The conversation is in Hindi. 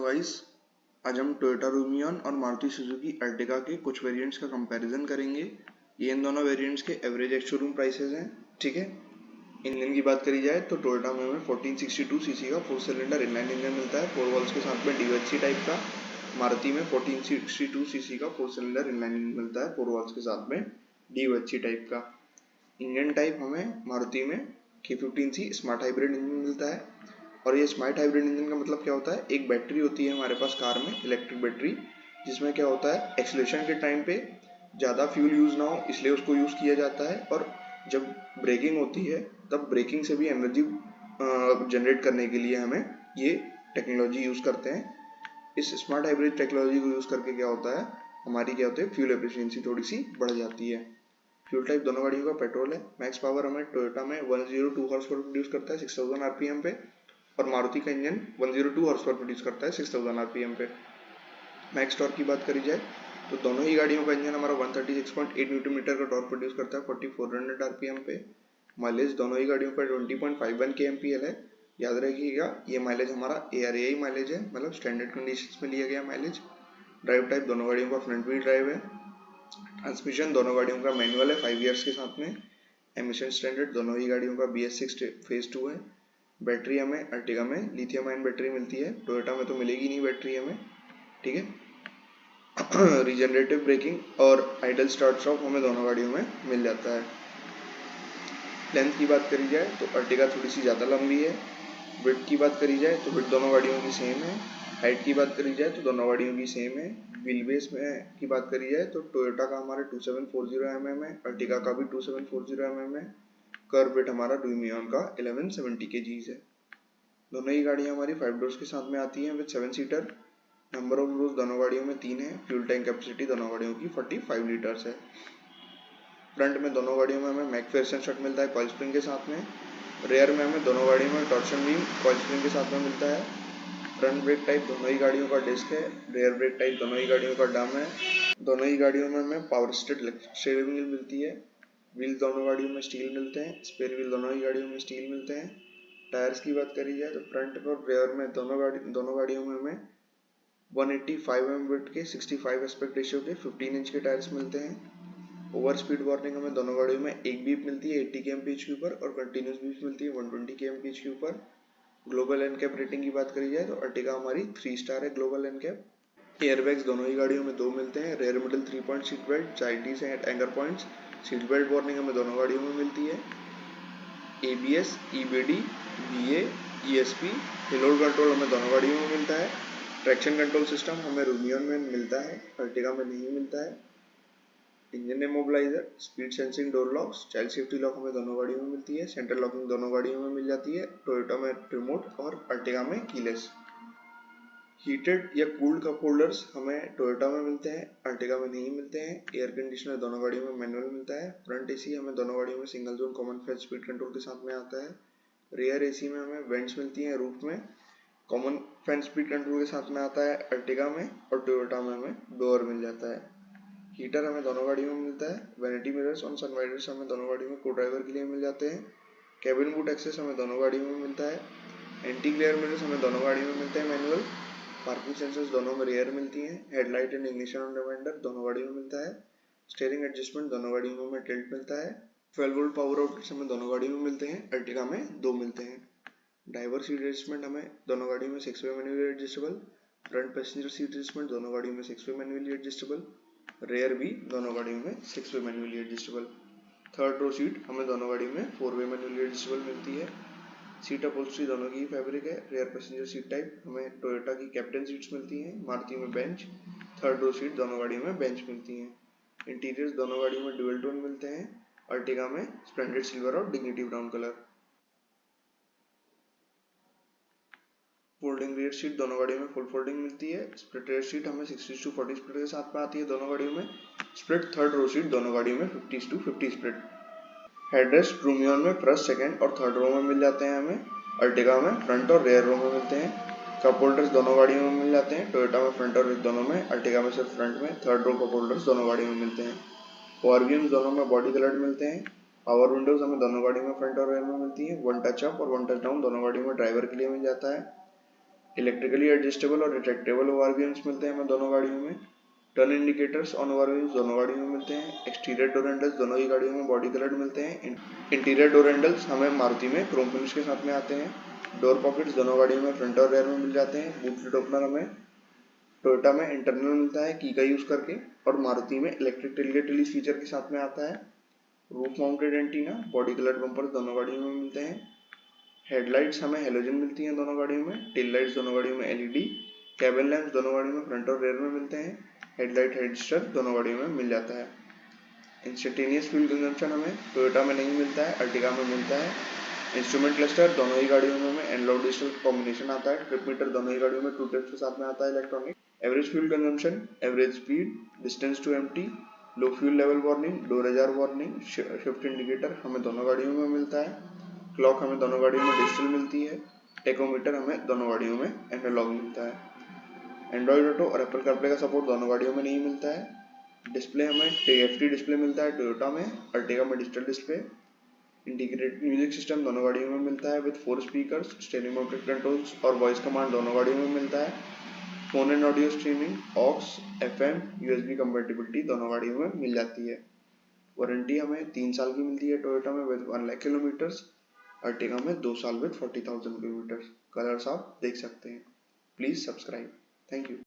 गाइस, आज हम टोयोटा रूमियन और मारुति सुजुकी अर्टिगा के कुछ वेरिएंट्स का कंपैरिजन करेंगे। ये इन दोनों वेरिएंट्स के एवरेज एक्स शोरूम प्राइसेस हैं। ठीक है, इंजन की बात करी जाए तो टोयोटा में हमें 1462 सीसी का 4 सिलेंडर इनलाइन इंजन मिलता है 4 वॉल्व्स के साथ में DOHC टाइप का। मारुति में 1462 सीसी का 4 सिलेंडर इनलाइन इंजन मिलता है 4 वॉल्व्स के साथ में DOHC टाइप का। इंजन टाइप हमें मारुति में K15C स्मार्ट हाइब्रिड इंजन मिलता है। और ये स्मार्ट हाइब्रिड इंजन का मतलब क्या होता है, एक बैटरी होती है हमारे पास कार में, इलेक्ट्रिक बैटरी, जिसमें क्या होता है एक्सीलरेशन के टाइम पे ज़्यादा फ्यूल यूज़ ना हो इसलिए उसको यूज़ किया जाता है। और जब ब्रेकिंग होती है तब ब्रेकिंग से भी एनर्जी जनरेट करने के लिए हमें ये टेक्नोलॉजी यूज़ करते हैं। इस स्मार्ट हाइब्रिड टेक्नोलॉजी को यूज़ करके क्या होता है, हमारी क्या होती है फ्यूल एफिशिएंसी थोड़ी सी बढ़ जाती है। फ्यूल टाइप दोनों गाड़ियों का पेट्रोल है। मैक्स पावर हमें टोयोटा में 102 हॉर्स पावर प्रोड्यूस करता है 6000 RPM पे, और मारुति का इंजन 102 हॉर्स पावर प्रोड्यूस करता है 6000 RPM पे। मैक्स टॉर्क की बात करी जाए तो दोनों ही गाड़ियों का इंजन हमारा 136.8 न्यूटन मीटर का टॉर्क प्रोड्यूस करता है 4400 RPM पे। माइलेज दोनों ही गाड़ियों का 20.51 kmpl है। याद रखिएगा ये माइलेज हमारा ARAI माइलेज है, मतलब स्टैंडर्ड कंडीशंस में लिया गया माइलेज। ड्राइव टाइप दोनों गाड़ियों का फ्रंट व्हील ड्राइव है। ट्रांसमिशन दोनों गाड़ियों का मैनुअल है 5 ईयर्स के साथ में। एमिशन स्टैंडर्ड दोनों ही गाड़ियों का BS6 फेज 2 है। बैटरी हमें अर्टिगा में लिथियम आयन बैटरी मिलती है, टोयोटा में तो मिलेगी नहीं बैटरी हमें। ठीक है, रीजनरेटिव ब्रेकिंग और आइडल स्टार्ट स्टॉप हमें दोनों गाड़ियों में मिल जाता है। लेंथ की बात करी जाए तो अर्टिगा थोड़ी सी ज़्यादा लंबी है। विड्थ की बात करी जाए तो विड्थ दोनों गाड़ियों की सेम है। हाइट की बात करी जाए तो दोनों गाड़ियों की सेम है। व्हील बेस में की बात करी जाए तो टोयोटा का हमारा 2740 mm है, अर्टिगा का भी 2740 mm है। कर्व वेट हमारा रूमियन का 1170 kg है। दोनों ही गाड़ियाँ हमारी 5 डोर्स के साथ में आती हैं विद 7 सीटर। नंबर ऑफ रोज दोनों गाड़ियों में 3 है। फ्यूल टैंक कैपेसिटी दोनों गाड़ियों की 45 लीटर्स है। फ्रंट में दोनों गाड़ियों में हमें मैकफेयरसन स्ट्रट मिलता है कॉइल स्प्रिंग के साथ में। रेयर में हमें दोनों गाड़ियों में टॉर्शन बीम कॉइल स्प्रिंग के साथ में मिलता है। फ्रंट ब्रेक टाइप दोनों ही गाड़ियों का डिस्क है। रेयर ब्रेक टाइप दोनों ही गाड़ियों का ड्रम है। दोनों ही गाड़ियों में हमें पावर स्टीयरिंग व्हील मिलती है। व्हील दोनों गाड़ियों में स्टील मिलते हैं। स्पेयर व्हील दोनों ही गाड़ियों में स्टील मिलते हैं। टायर्स की बात करी जाए तो फ्रंट और रेयर में दोनों गाड़ियों में हमें 185 mm विड्थ के 65 एस्पेक्ट रेशियो के 15 इंच के टायर्स मिलते हैं। ओवर स्पीड वार्निंग हमें दोनों गाड़ियों में एक बीप मिलती है 80 kmph के ऊपर, और कंटिन्यूस बीप मिलती है 120 kmph के ऊपर। ग्लोबल एनकैप रेटिंग की बात करी जाए तो अर्टिगा हमारी 3 स्टार है ग्लोबल एनकैप। एयरबैग्स दोनों ही गाड़ियों में 2 मिलते हैं। Rear middle 3 point seat belt, child seat and anchor points. Seat belt warning हमें दोनों गाड़ियों में मिलती है। ABS, EBD, VA, ESP, hill hold control हमें दोनों गाड़ियों में मिलता है। ट्रैक्शन कंट्रोल सिस्टम हमें रूमियन में मिलता है, अर्टिगा में नहीं मिलता है। Engine immobiliser, speed sensing door locks, child safety lock हमें दोनों गाड़ियों में मिलती है। सेंट्रल लॉकिंग दोनों गाड़ियों में मिल जाती है, टोयोटा में रिमोट और अर्टिगा में कीलेस। हीटेड या कूल्ड कप होल्डर्स हमें टोयोटा में मिलते हैं, अर्टिगा में नहीं मिलते हैं। एयर कंडीशनर दोनों गाड़ियों में मैनुअल मिलता है। फ्रंट AC हमें दोनों गाड़ियों में single zone common fan speed control के साथ में आता है। रेयर AC में हमें वेंट्स मिलती हैं रूफ में, कॉमन फैन स्पीड कंट्रोल के साथ में आता है अर्टिगा में, और टोयोटा में हमें डोर मिल जाता है। हीटर हमें दोनों गाड़ियों में मिलता है। वैनिटी मिरर्स और सनवाइजर्स हमें दोनों गाड़ियों में को ड्राइवर के लिए मिल जाते हैं। कैबिन बूट एक्सेस हमें दोनों गाड़ियों में मिलता है। एंटी ग्लेयर मिरर्स हमें दोनों गाड़ियों में मिलते हैं मैनुअल। पार्किंग सेंसर्स दोनों में रेयर मिलती हैं। Headlight and ignition on reminder दोनों गाड़ियों में मिलता है। स्टीयरिंग एडजस्टमेंट दोनों गाड़ियों में हमें टिल्ट मिलता है। 12 वोल्ट पावर आउटलेट्स हमें दोनों गाड़ियों में मिलते हैं, अर्टिगा में 2 मिलते हैं। ड्राइवर सीट एडजस्टमेंट हमें दोनों गाड़ियों में 6 way manually adjustable. Front passenger seat adjustment दोनों गाड़ियों में 6 वे मैनुअली एडजस्टेबल। रेयर भी दोनों गाड़ियों में 6 way manually adjustable. Third row seat हमें दोनों गाड़ियों में 4 वे मैनुअली एडजस्टेबल मिलती है। सीट अपहोल्स्ट्री दोनों की फैब्रिक है। रेयर पैसेंजर सीट टाइप हमें टोयोटा की कैप्टन सीट्स मिलती हैं, मारुति में बेंच। थर्ड रो सीट दोनों गाड़ियों में बेंच मिलती हैं। इंटीरियर्स दोनों गाड़ियों में डुअल टोन मिलते हैं, अर्टिगा में स्प्लेंडेड सिल्वर और dignity brown colour. Folding rare seat दोनों गाड़ियों में फुल फोल्डिंग मिलती है। स्प्लिट रेयर सीट हमें 60:40 स्प्लिट के साथ में आती है दोनों गाड़ियों में। स्प्लिट थर्ड रो सीट दोनों गाड़ियों में 50:50 स्प्लिट। हेडरेस्ट रूमियन में फर्स्ट, सेकंड और थर्ड रो में मिल जाते हैं हमें, अर्टिगा में फ्रंट और रेयर रो में मिलते हैं। कप होल्डर्स दोनों गाड़ियों में मिल जाते हैं, टोयोटा में फ्रंट और दोनों में, अर्टिगा में सिर्फ फ्रंट में। थर्ड रो कप होल्डर्स दोनों गाड़ियों में मिलते हैं। पावर विंडोज दोनों में बॉडी कलर्ड मिलते हैं। पावर विंडोज हमें दोनों गाड़ियों में फ्रंट और रेयर में मिलती है। वन टच अप और वन टच डाउन दोनों गाड़ियों में ड्राइवर के लिए मिल जाता है। इलेक्ट्रिकली एडजस्टेबल और रिट्रैक्टेबल ओवरव्हील्स मिलते हैं हमें दोनों गाड़ियों में। टर्न इंडिकेटर्स ऑन ओवरव्हील्स दोनों गाड़ियों में मिलते हैं। एक्सटीरियर डोर हैंडल्स दोनों ही गाड़ियों में बॉडी कलर्ड मिलते हैं। इंटीरियर डोर हैंडल्स हमें मारुति में क्रोम फिनिश के साथ में आते हैं। डोर पॉकेट्स दोनों गाड़ियों में फ्रंट और रेयर में मिल जाते हैं। बूट लिड ओपनर हमें टोयोटा में इंटरनल मिलता है की का यूज करके, और मारुति में इलेक्ट्रिक टेलगेट रिलीज फीचर के साथ में आता है। Roof mounted antenna, body coloured bumper दोनों गाड़ियों में मिलते हैं। हेडलाइट्स हमें हेलोजन मिलती हैं दोनों गाड़ियों में। टेल लाइट्स दोनों गाड़ियों में एलईडी। कैबिन लैंप्स दोनों गाड़ियों में फ्रंट और रेयर में मिलते हैं। हेडलाइट हेडस्टर दोनों गाड़ियों में मिल जाता है। इंस्टेंटेनियस फ्यूल कंजम्पशन हमें टोयोटा में नहीं मिलता है, अर्टिगा में मिलता है। इंस्ट्रूमेंट क्लस्टर दोनों ही गाड़ियों में हमें एनालॉग डिजिटल कॉम्बिनेशन आता है। ट्रिप मीटर दोनों ही गाड़ियों में टू टिप्स के साथ में आता है electronic. Average fuel consumption, average speed, distance to empty, low fuel level warning, door ajar warning, shift indicator हमें दोनों गाड़ियों में मिलता है। क्लॉक हमें दोनों गाड़ियों में डिजिटल मिलती है। टेकोमीटर हमें दोनों गाड़ियों में एनालॉग मिलता है। एंड्रॉइड ऑटो और एप्पल कारप्ले का सपोर्ट दोनों गाड़ियों में नहीं मिलता है। डिस्प्ले हमें TFT डिस्प्ले मिलता है टोयोटा में, अर्टिगा में digital display. Integrated music system दोनों गाड़ियों में मिलता है with 4 speakers, steering mounted controls और वॉइस कमांड दोनों गाड़ियों में मिलता है। Phone and audio streaming, aux, FM, USB compatibility दोनों गाड़ियों में मिल जाती है। वारंटी हमें 3 साल की मिलती है टोयोटा में विद 1 लाख किलोमीटर्स, अर्टिगा में 2 साल विद 40,000 किलोमीटर्स। कलर्स आप देख सकते हैं। Please subscribe. Thank you.